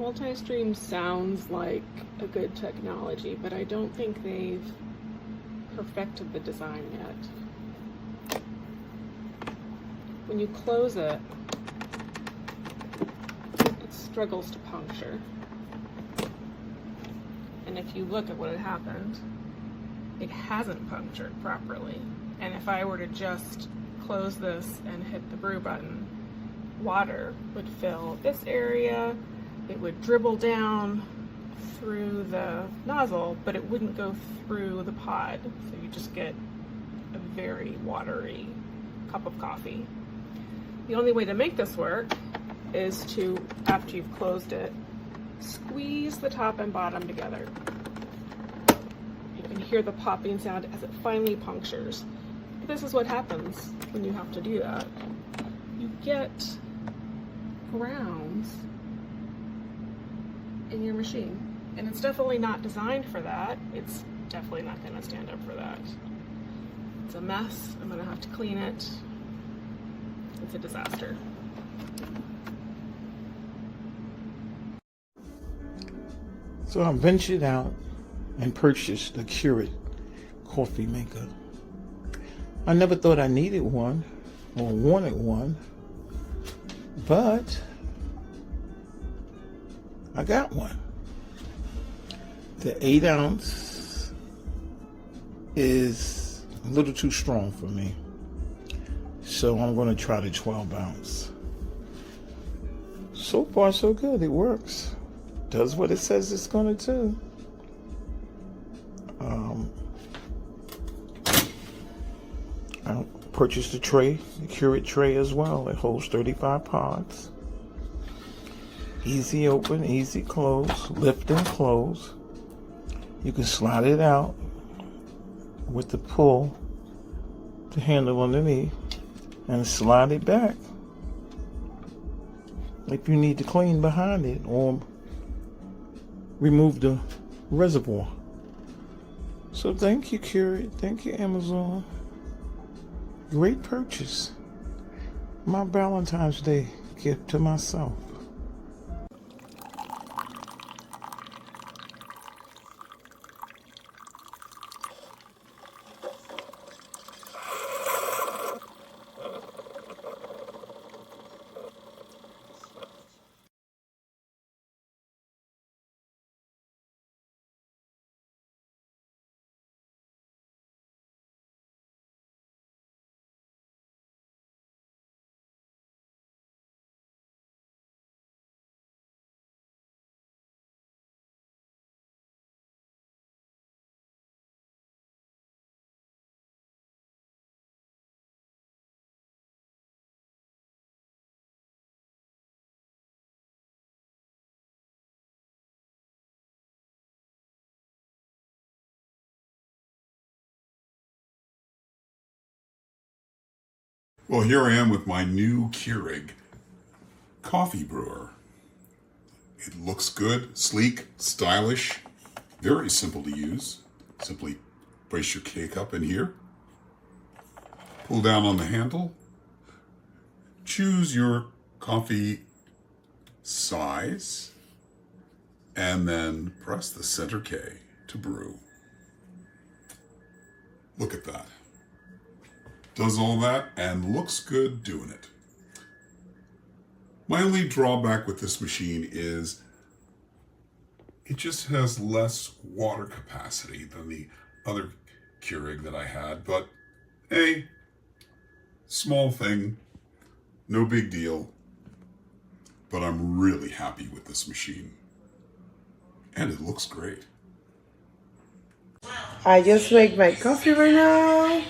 Multistream sounds like a good technology, but I don't think they've perfected the design yet. When you close it, it struggles to puncture. And if you look at what had happened, it hasn't punctured properly. And if I were to just close this and hit the brew button, water would fill this area, it would dribble down through the nozzle, but it wouldn't go through the pod. So you just get a very watery cup of coffee. The only way to make this work is to, after you've closed it, squeeze the top and bottom together. You can hear the popping sound as it finally punctures. This is what happens when you have to do that. You get grounds in your machine. And it's definitely not designed for that. It's definitely not going to stand up for that. It's a mess. I'm going to have to clean it. It's a disaster. So I ventured out and purchased the Keurig coffee maker. I never thought I needed one or wanted one, but I got one. The 8-ounce is a little too strong for me, so I'm going to try the 12-ounce. So far, so good. It works. Does what it says it's going to do. I purchased a tray, the Keurig tray as well. It holds 35 pods. Easy open, easy close, lift and close. You can slide it out with the pull, the handle underneath, and slide it back if you need to clean behind it or remove the reservoir. So thank you, Keurig. Thank you, Amazon. Great purchase. My Valentine's Day gift to myself. Well, here I am with my new Keurig coffee brewer. It looks good, sleek, stylish, very simple to use. Simply place your K-cup in here, pull down on the handle, choose your coffee size, and then press the center K to brew. Look at that. Does all that and looks good doing it. My only drawback with this machine is it just has less water capacity than the other Keurig that I had, but hey, small thing, no big deal, but I'm really happy with this machine. And it looks great. I just make my coffee right now.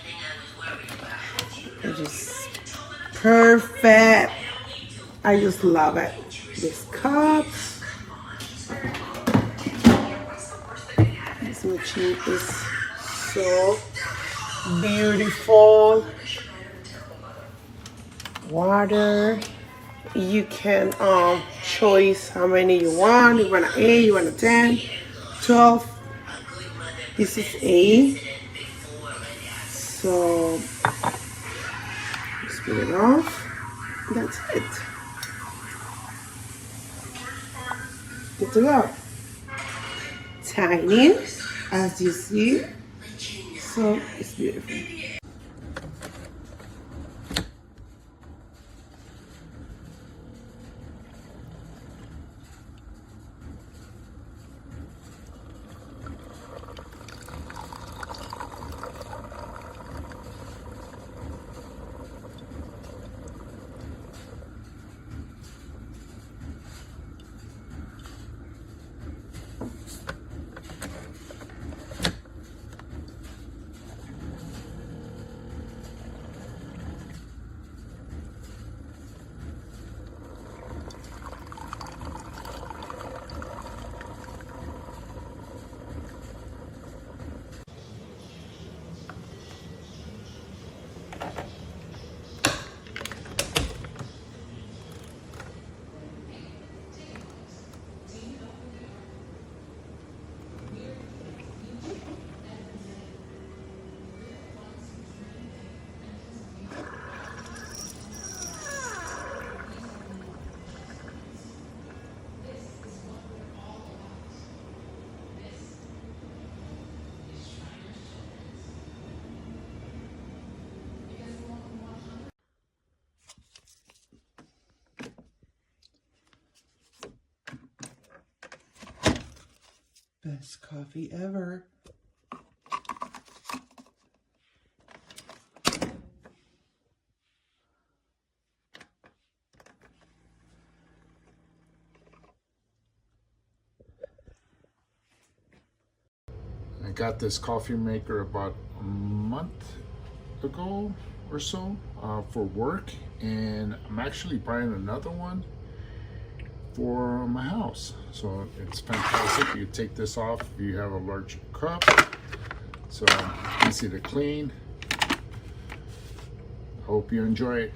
It's just perfect. I just love it. This cup. This machine is so beautiful. Water. You can choose how many you want. You want an 8, you want a 10, 12. This is A. So spin it off. That's it. Good to go. Tiny, as you see. So it's beautiful. Best coffee ever. I got this coffee maker about a month ago or so for work, and I'm actually buying another one for my house. So it's fantastic. You take this off if you have a large cup. So easy to clean. Hope you enjoy it.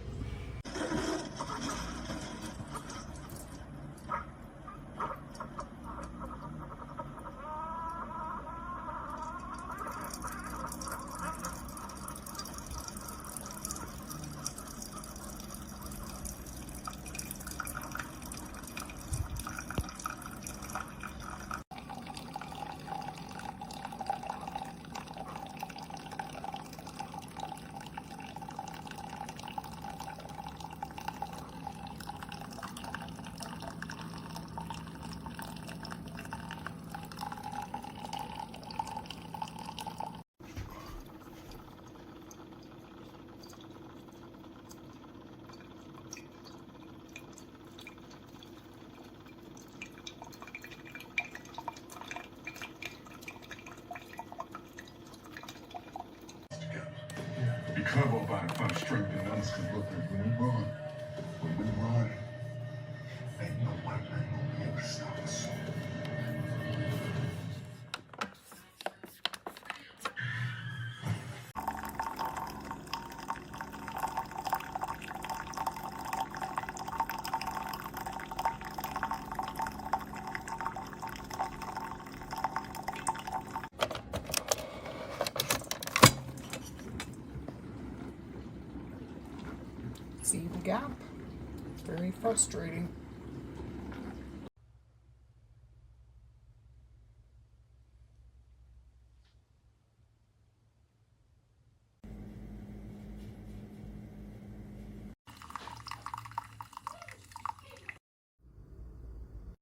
Be clever about it, find strength in others, because look, when we run, ain't no white man gonna be able to stop us. See the gap? Very frustrating.